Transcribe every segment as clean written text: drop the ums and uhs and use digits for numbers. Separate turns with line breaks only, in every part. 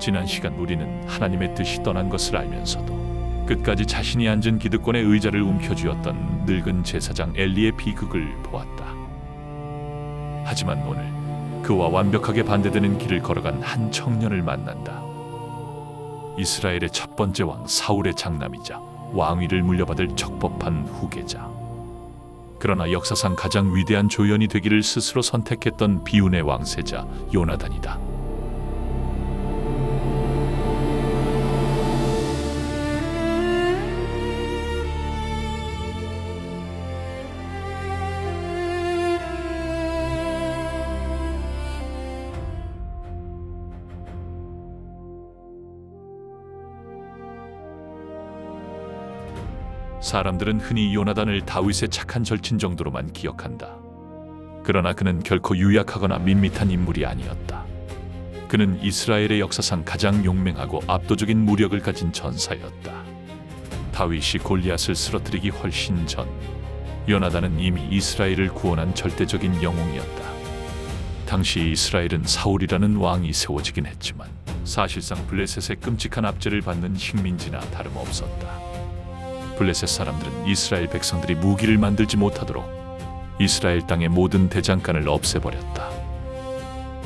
지난 시간 우리는 하나님의 뜻이 떠난 것을 알면서도 끝까지 자신이 앉은 기득권의 의자를 움켜쥐었던 늙은 제사장 엘리의 비극을 보았다. 하지만 오늘 그와 완벽하게 반대되는 길을 걸어간 한 청년을 만난다. 이스라엘의 첫 번째 왕 사울의 장남이자 왕위를 물려받을 적법한 후계자. 그러나 역사상 가장 위대한 조연이 되기를 스스로 선택했던 비운의 왕세자 요나단이다. 사람들은 흔히 요나단을 다윗의 착한 절친 정도로만 기억한다. 그러나 그는 결코 유약하거나 밋밋한 인물이 아니었다. 그는 이스라엘의 역사상 가장 용맹하고 압도적인 무력을 가진 전사였다. 다윗이 골리앗을 쓰러뜨리기 훨씬 전 요나단은 이미 이스라엘을 구원한 절대적인 영웅이었다. 당시 이스라엘은 사울이라는 왕이 세워지긴 했지만 사실상 블레셋의 끔찍한 압제를 받는 식민지나 다름없었다. 블레셋 사람들은 이스라엘 백성들이 무기를 만들지 못하도록 이스라엘 땅의 모든 대장간을 없애버렸다.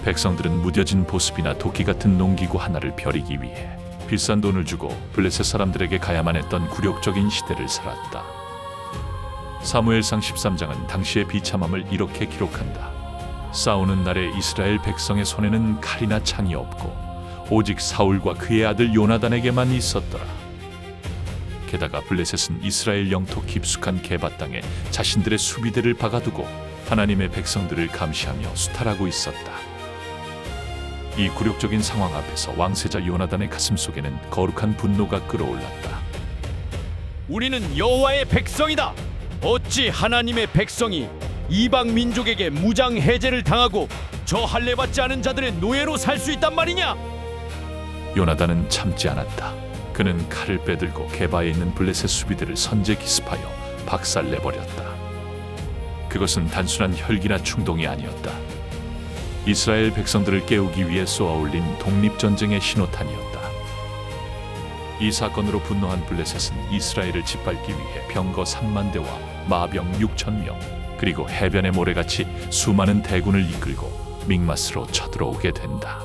백성들은 무뎌진 보습이나 도끼 같은 농기구 하나를 벼리기 위해 비싼 돈을 주고 블레셋 사람들에게 가야만 했던 굴욕적인 시대를 살았다. 사무엘상 13장은 당시의 비참함을 이렇게 기록한다. 싸우는 날에 이스라엘 백성의 손에는 칼이나 창이 없고 오직 사울과 그의 아들 요나단에게만 있었더라. 게다가 블레셋은 이스라엘 영토 깊숙한 게바 땅에 자신들의 수비대를 박아두고 하나님의 백성들을 감시하며 수탈하고 있었다. 이 굴욕적인 상황 앞에서 왕세자 요나단의 가슴속에는 거룩한 분노가 끓어올랐다.
우리는 여호와의 백성이다. 어찌 하나님의 백성이 이방 민족에게 무장 해제를 당하고 저 할례받지 않은 자들의 노예로 살 수 있단 말이냐?
요나단은 참지 않았다. 그는 칼을 빼들고 게바에 있는 블레셋 수비대를 선제 기습하여 박살내버렸다. 그것은 단순한 혈기나 충동이 아니었다. 이스라엘 백성들을 깨우기 위해 쏘아올린 독립전쟁의 신호탄이었다. 이 사건으로 분노한 블레셋은 이스라엘을 짓밟기 위해 병거 3만 대와 마병 6천 명 그리고 해변의 모래같이 수많은 대군을 이끌고 믹마스로 쳐들어오게 된다.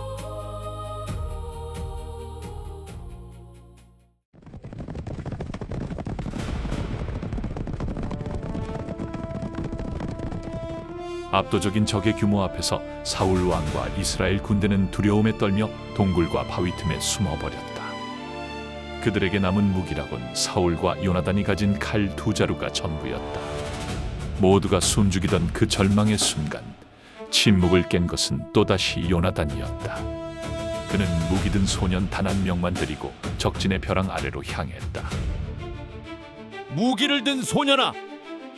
압도적인 적의 규모 앞에서 사울 왕과 이스라엘 군대는 두려움에 떨며 동굴과 바위 틈에 숨어버렸다. 그들에게 남은 무기라곤 사울과 요나단이 가진 칼 2자루가 전부였다. 모두가 숨죽이던 그 절망의 순간 침묵을 깬 것은 또다시 요나단이었다. 그는 무기 든 소년 단 한 명만 데리고 적진의 벼랑 아래로 향했다.
무기를 든 소년아,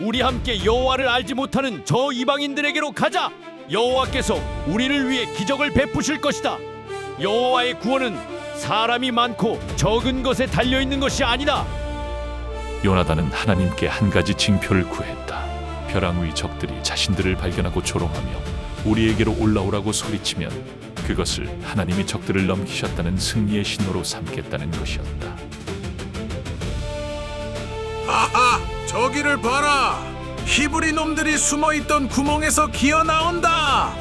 우리 함께 여호와를 알지 못하는 저 이방인들에게로 가자. 여호와께서 우리를 위해 기적을 베푸실 것이다. 여호와의 구원은 사람이 많고 적은 것에 달려있는 것이 아니다.
요나단은 하나님께 한 가지 징표를 구했다. 벼랑 위 적들이 자신들을 발견하고 조롱하며 우리에게로 올라오라고 소리치면 그것을 하나님이 적들을 넘기셨다는 승리의 신호로 삼겠다는 것이었다.
아하! 저기를 봐라! 히브리 놈들이 숨어있던 구멍에서 기어나온다!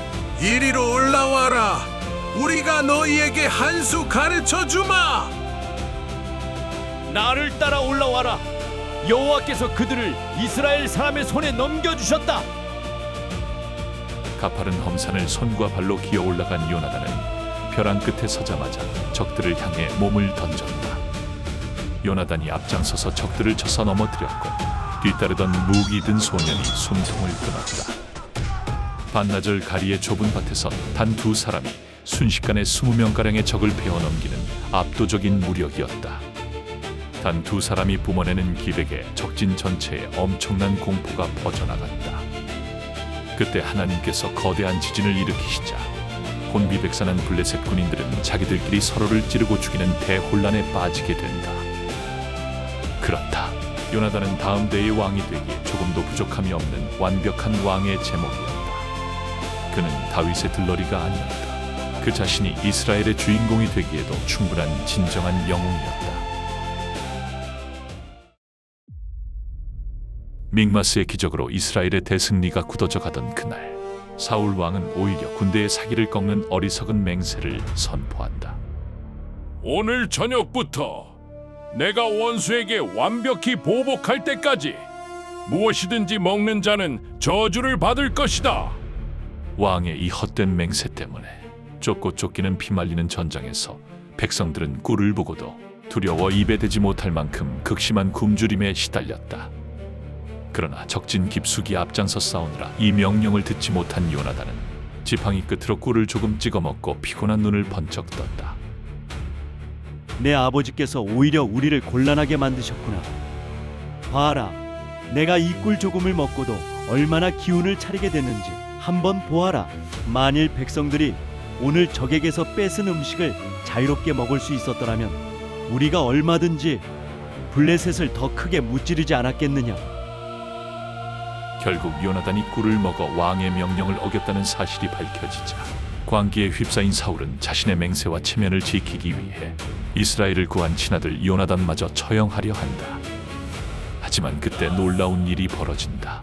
이리로 올라와라! 우리가 너희에게 한 수 가르쳐주마!
나를 따라 올라와라. 여호와께서 그들을 이스라엘 사람의 손에 넘겨주셨다.
가파른 험산을 손과 발로 기어 올라간 요나단은 벼랑 끝에 서자마자 적들을 향해 몸을 던졌다. 요나단이 앞장서서 적들을 쳐서 넘어뜨렸고 뒤따르던 무기 든 소년이 숨통을 끊었다. 반나절 가리의 좁은 밭에서 단 2사람이 순식간에 20명가량의 적을 베어넘기는 압도적인 무력이었다. 단 2사람이 뿜어내는 기백에 적진 전체에 엄청난 공포가 퍼져나갔다. 그때 하나님께서 거대한 지진을 일으키시자 혼비백산한 블레셋 군인들은 자기들끼리 서로를 찌르고 죽이는 대혼란에 빠지게 된다. 그렇다. 요나단은 다음 대의 왕이 되기에 조금도 부족함이 없는 완벽한 왕의 제목이었다. 그는 다윗의 들러리가 아니었다. 그 자신이 이스라엘의 주인공이 되기에도 충분한 진정한 영웅이었다. 믹마스의 기적으로 이스라엘의 대승리가 굳어져 가던 그날, 사울 왕은 오히려 군대의 사기를 꺾는 어리석은 맹세를 선포한다.
오늘 저녁부터 내가 원수에게 완벽히 보복할 때까지 무엇이든지 먹는 자는 저주를 받을 것이다.
왕의 이 헛된 맹세 때문에 쫓고 쫓기는 피말리는 전장에서 백성들은 꿀을 보고도 두려워 입에 대지 못할 만큼 극심한 굶주림에 시달렸다. 그러나 적진 깊숙이 앞장서 싸우느라 이 명령을 듣지 못한 요나단은 지팡이 끝으로 꿀을 조금 찍어 먹고 피곤한 눈을 번쩍 떴다.
내 아버지께서 오히려 우리를 곤란하게 만드셨구나. 봐라, 내가 이 꿀 조금을 먹고도 얼마나 기운을 차리게 됐는지 한번 보아라. 만일 백성들이 오늘 적에게서 뺏은 음식을 자유롭게 먹을 수 있었더라면 우리가 얼마든지 블레셋을 더 크게 무찌르지 않았겠느냐.
결국 요나단이 꿀을 먹어 왕의 명령을 어겼다는 사실이 밝혀지자 광기에 휩싸인 사울은 자신의 맹세와 체면을 지키기 위해 이스라엘을 구한 친아들 요나단마저 처형하려 한다. 하지만 그때 놀라운 일이 벌어진다.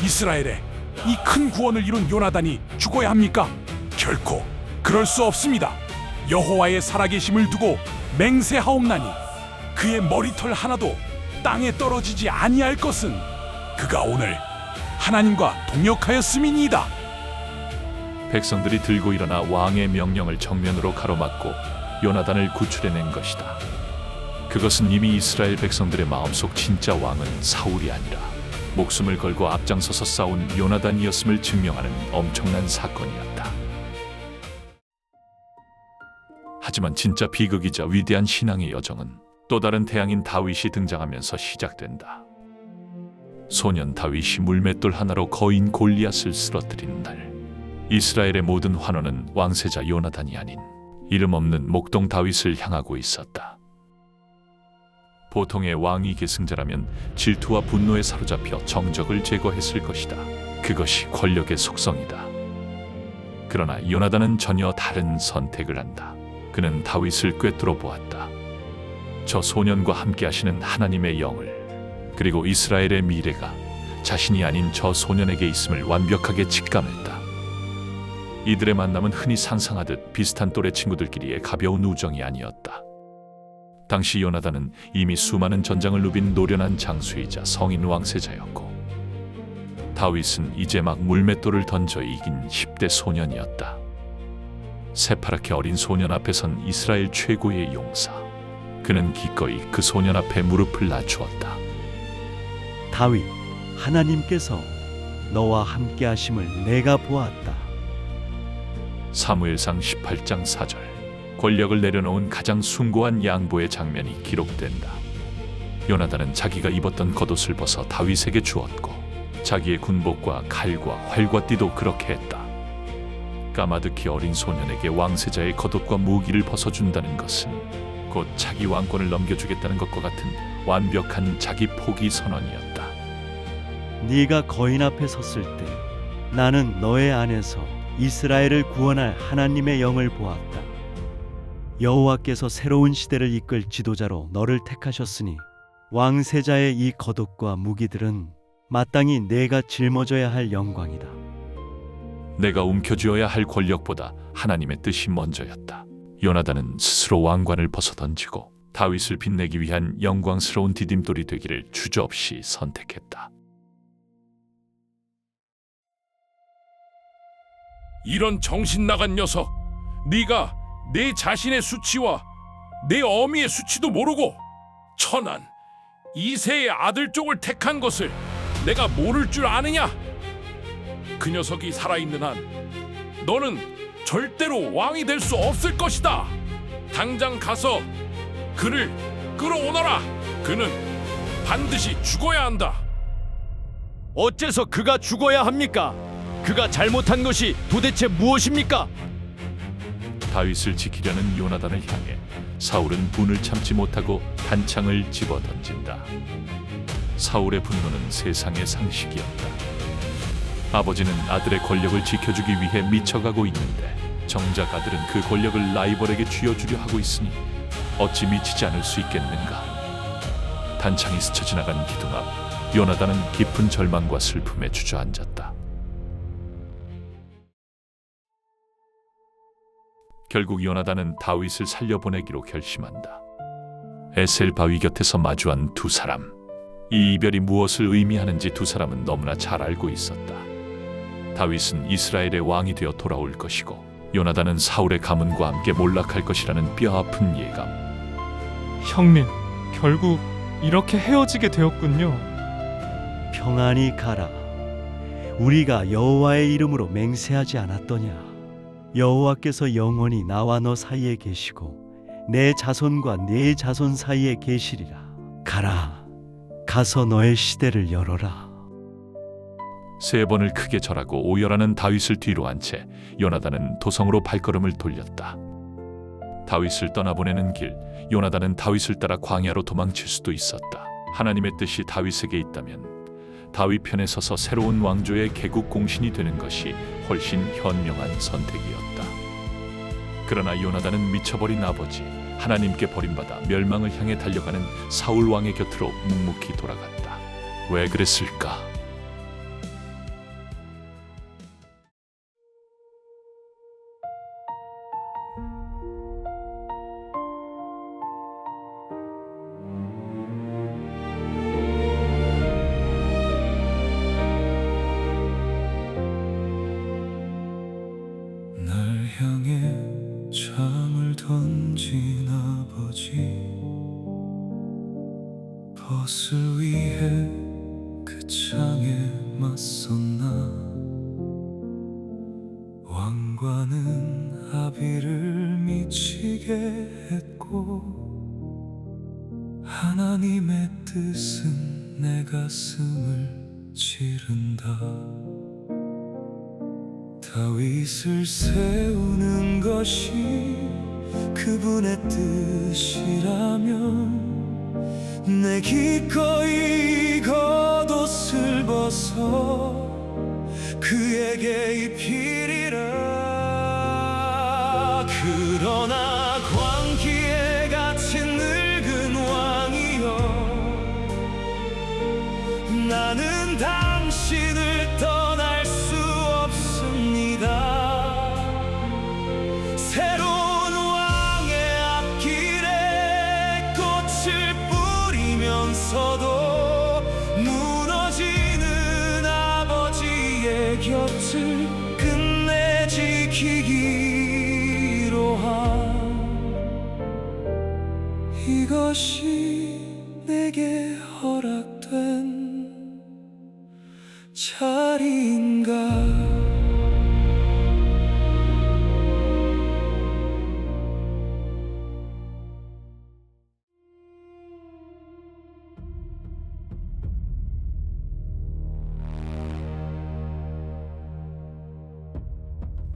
이스라엘에 이 큰 구원을 이룬 요나단이 죽어야 합니까? 결코 그럴 수 없습니다. 여호와의 살아계심을 두고 맹세하옵나니 그의 머리털 하나도 땅에 떨어지지 아니할 것은 그가 오늘 하나님과 동역하였음이니이다.
백성들이 들고 일어나 왕의 명령을 정면으로 가로막고 요나단을 구출해낸 것이다. 그것은 이미 이스라엘 백성들의 마음속 진짜 왕은 사울이 아니라 목숨을 걸고 앞장서서 싸운 요나단이었음을 증명하는 엄청난 사건이었다. 하지만 진짜 비극이자 위대한 신앙의 여정은 또 다른 태양인 다윗이 등장하면서 시작된다. 소년 다윗이 물맷돌 하나로 거인 골리앗을 쓰러뜨린 날, 이스라엘의 모든 환호는 왕세자 요나단이 아닌 이름 없는 목동 다윗을 향하고 있었다. 보통의 왕위 계승자라면 질투와 분노에 사로잡혀 정적을 제거했을 것이다. 그것이 권력의 속성이다. 그러나 요나단은 전혀 다른 선택을 한다. 그는 다윗을 꿰뚫어 보았다. 저 소년과 함께 하시는 하나님의 영을, 그리고 이스라엘의 미래가 자신이 아닌 저 소년에게 있음을 완벽하게 직감했다. 이들의 만남은 흔히 상상하듯 비슷한 또래 친구들끼리의 가벼운 우정이 아니었다. 당시 요나단은 이미 수많은 전장을 누빈 노련한 장수이자 성인 왕세자였고, 다윗은 이제 막 물맷돌을 던져 이긴 10대 소년이었다. 새파랗게 어린 소년 앞에 선 이스라엘 최고의 용사. 그는 기꺼이 그 소년 앞에 무릎을 낮추었다.
다윗, 하나님께서 너와 함께 하심을 내가 보았다.
사무엘상 18장 4절. 권력을 내려놓은 가장 숭고한 양보의 장면이 기록된다. 요나단은 자기가 입었던 겉옷을 벗어 다윗에게 주었고, 자기의 군복과 칼과 활과 띠도 그렇게 했다. 까마득히 어린 소년에게 왕세자의 겉옷과 무기를 벗어준다는 것은 곧 자기 왕권을 넘겨주겠다는 것과 같은 완벽한 자기 포기 선언이었다.
네가 거인 앞에 섰을 때 나는 너의 안에서 이스라엘을 구원할 하나님의 영을 보았다. 여호와께서 새로운 시대를 이끌 지도자로 너를 택하셨으니 왕세자의 이 겉옷과 무기들은 마땅히 내가 짊어져야 할 영광이다.
내가 움켜쥐어야 할 권력보다 하나님의 뜻이 먼저였다. 요나단은 스스로 왕관을 벗어던지고 다윗을 빛내기 위한 영광스러운 디딤돌이 되기를 주저없이 선택했다.
이런 정신 나간 녀석, 네가 내 자신의 수치와 내 어미의 수치도 모르고 천한 이새의 아들 쪽을 택한 것을 내가 모를 줄 아느냐? 그 녀석이 살아있는 한 너는 절대로 왕이 될 수 없을 것이다. 당장 가서 그를 끌어오너라. 그는 반드시 죽어야 한다.
어째서 그가 죽어야 합니까? 그가 잘못한 것이 도대체 무엇입니까?
다윗을 지키려는 요나단을 향해 사울은 분을 참지 못하고 단창을 집어던진다. 사울의 분노는 세상의 상식이었다. 아버지는 아들의 권력을 지켜주기 위해 미쳐가고 있는데 정작 아들은 그 권력을 라이벌에게 쥐어주려 하고 있으니 어찌 미치지 않을 수 있겠는가. 단창이 스쳐 지나간 기둥 앞 요나단은 깊은 절망과 슬픔에 주저앉았다. 결국 요나단은 다윗을 살려보내기로 결심한다. 에셀 바위 곁에서 마주한 두 사람. 이 이별이 무엇을 의미하는지 두 사람은 너무나 잘 알고 있었다. 다윗은 이스라엘의 왕이 되어 돌아올 것이고 요나단은 사울의 가문과 함께 몰락할 것이라는 뼈아픈 예감.
형님, 결국 이렇게 헤어지게 되었군요.
평안히 가라. 우리가 여호와의 이름으로 맹세하지 않았더냐. 여호와께서 영원히 나와 너 사이에 계시고 내 자손과 네 자손 사이에 계시리라. 가라. 가서 너의 시대를 열어라.
세 번을 크게 절하고 오열하는 다윗을 뒤로 한 채 요나단은 도성으로 발걸음을 돌렸다. 다윗을 떠나보내는 길, 요나단은 다윗을 따라 광야로 도망칠 수도 있었다. 하나님의 뜻이 다윗에게 있다면 다윗 편에 서서 새로운 왕조의 개국 공신이 되는 것이 훨씬 현명한 선택이었다. 그러나 요나단은 미쳐버린 아버지, 하나님께 버림받아 멸망을 향해 달려가는 사울 왕의 곁으로 묵묵히 돌아갔다. 왜 그랬을까?
날 향해 창을 던진 아버지, 벗을 위해 그 창에 맞섰나. 왕관은 아비를 미치게 했고 하나님의 뜻은 내 가슴을 찌른다. 다윗을 세우는 것이 그분의 뜻이라면 내 기꺼이 겉옷을 벗어 그에게 입히리라. 그러나 광기에 갇힌 늙은 왕이여, 나는 당신을 떠날 수 없습니다. 새로운 왕의 앞길에 꽃을 뿌리면서도 무너지는 아버지의 곁을 끝내 지키기로 함. 이것이 내게 허락된 자리인가.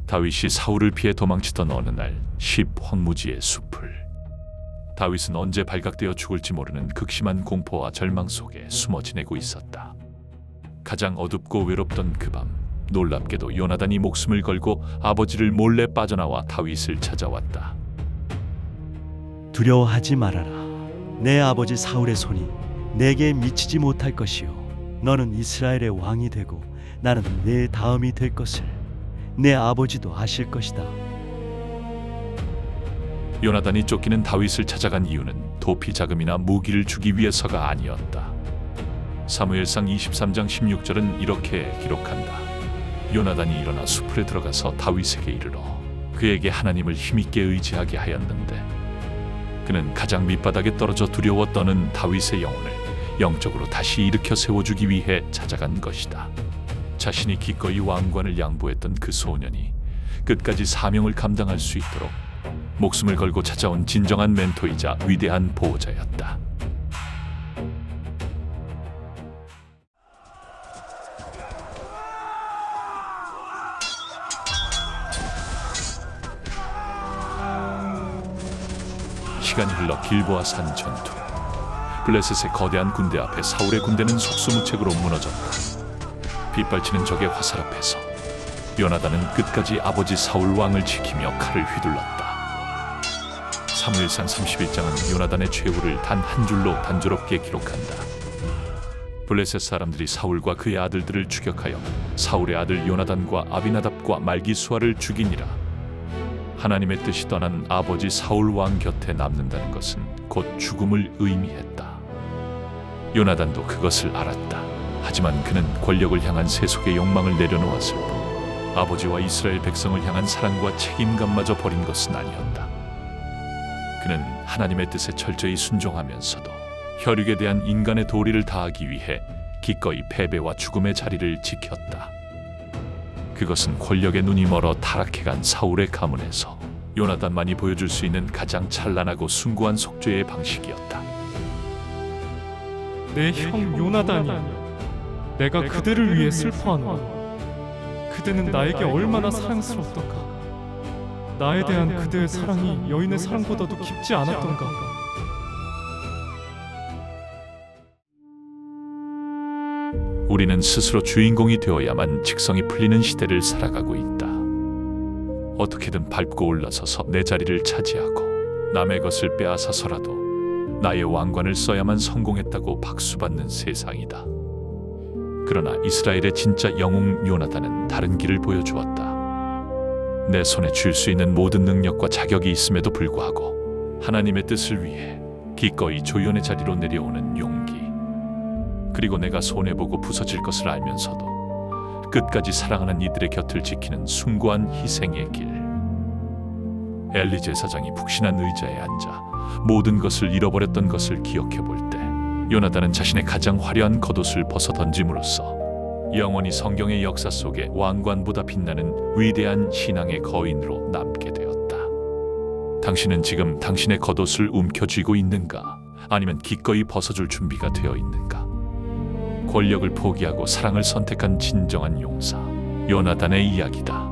다윗이 사울을 피해 도망치던 어느 날 십 황무지의 숲을, 다윗은 언제 발각되어 죽을지 모르는 극심한 공포와 절망 속에 숨어 지내고 있었다. 가장 어둡고 외롭던 그 밤, 놀랍게도 요나단이 목숨을 걸고 아버지를 몰래 빠져나와 다윗을 찾아왔다.
두려워하지 말아라. 내 아버지 사울의 손이 내게 미치지 못할 것이요, 너는 이스라엘의 왕이 되고 나는 내 다음이 될 것을 내 아버지도 아실 것이다.
요나단이 쫓기는 다윗을 찾아간 이유는 도피 자금이나 무기를 주기 위해서가 아니었다. 사무엘상 23장 16절은 이렇게 기록한다. 요나단이 일어나 숲에 들어가서 다윗에게 이르러 그에게 하나님을 힘있게 의지하게 하였는데, 그는 가장 밑바닥에 떨어져 두려워 떠는 다윗의 영혼을 영적으로 다시 일으켜 세워주기 위해 찾아간 것이다. 자신이 기꺼이 왕관을 양보했던 그 소년이 끝까지 사명을 감당할 수 있도록 목숨을 걸고 찾아온 진정한 멘토이자 위대한 보호자였다. 시간이 흘러 길보아 산 전투. 블레셋의 거대한 군대 앞에 사울의 군대는 속수무책으로 무너졌다. 빗발치는 적의 화살 앞에서 요나단은 끝까지 아버지 사울 왕을 지키며 칼을 휘둘렀다. 사무엘상 31장은 요나단의 최후를 단 한 줄로 단조롭게 기록한다. 블레셋 사람들이 사울과 그의 아들들을 추격하여 사울의 아들 요나단과 아비나답과 말기수아를 죽이니라. 하나님의 뜻이 떠난 아버지 사울 왕 곁에 남는다는 것은 곧 죽음을 의미했다. 요나단도 그것을 알았다. 하지만 그는 권력을 향한 세속의 욕망을 내려놓았을 뿐 아버지와 이스라엘 백성을 향한 사랑과 책임감마저 버린 것은 아니었다. 그는 하나님의 뜻에 철저히 순종하면서도 혈육에 대한 인간의 도리를 다하기 위해 기꺼이 패배와 죽음의 자리를 지켰다. 그것은 권력의 눈이 멀어 타락해간 사울의 가문에서 요나단만이 보여줄 수 있는 가장 찬란하고 숭고한 속죄의 방식이었다.
내 형 요나단이 내가 그들을 위해 슬퍼하노라. 그대는 나에게 얼마나 사랑스럽던가. 나에 대한 그대의 사랑이 여인의 사랑보다도 깊지 않았던가.
우리는 스스로 주인공이 되어야만 직성이 풀리는 시대를 살아가고 있다. 어떻게든 밟고 올라서서 내 자리를 차지하고 남의 것을 빼앗아서라도 나의 왕관을 써야만 성공했다고 박수받는 세상이다. 그러나 이스라엘의 진짜 영웅 요나단은 다른 길을 보여주었다. 내 손에 쥘 수 있는 모든 능력과 자격이 있음에도 불구하고 하나님의 뜻을 위해 기꺼이 조연의 자리로 내려오는 용기, 그리고 내가 손해보고 부서질 것을 알면서도 끝까지 사랑하는 이들의 곁을 지키는 숭고한 희생의 길. 엘리 제사장이 푹신한 의자에 앉아 모든 것을 잃어버렸던 것을 기억해 볼 때 요나단은 자신의 가장 화려한 겉옷을 벗어 던짐으로써 영원히 성경의 역사 속에 왕관보다 빛나는 위대한 신앙의 거인으로 남게 되었다. 당신은 지금 당신의 겉옷을 움켜쥐고 있는가? 아니면 기꺼이 벗어줄 준비가 되어 있는가? 권력을 포기하고 사랑을 선택한 진정한 용사 요나단의 이야기다.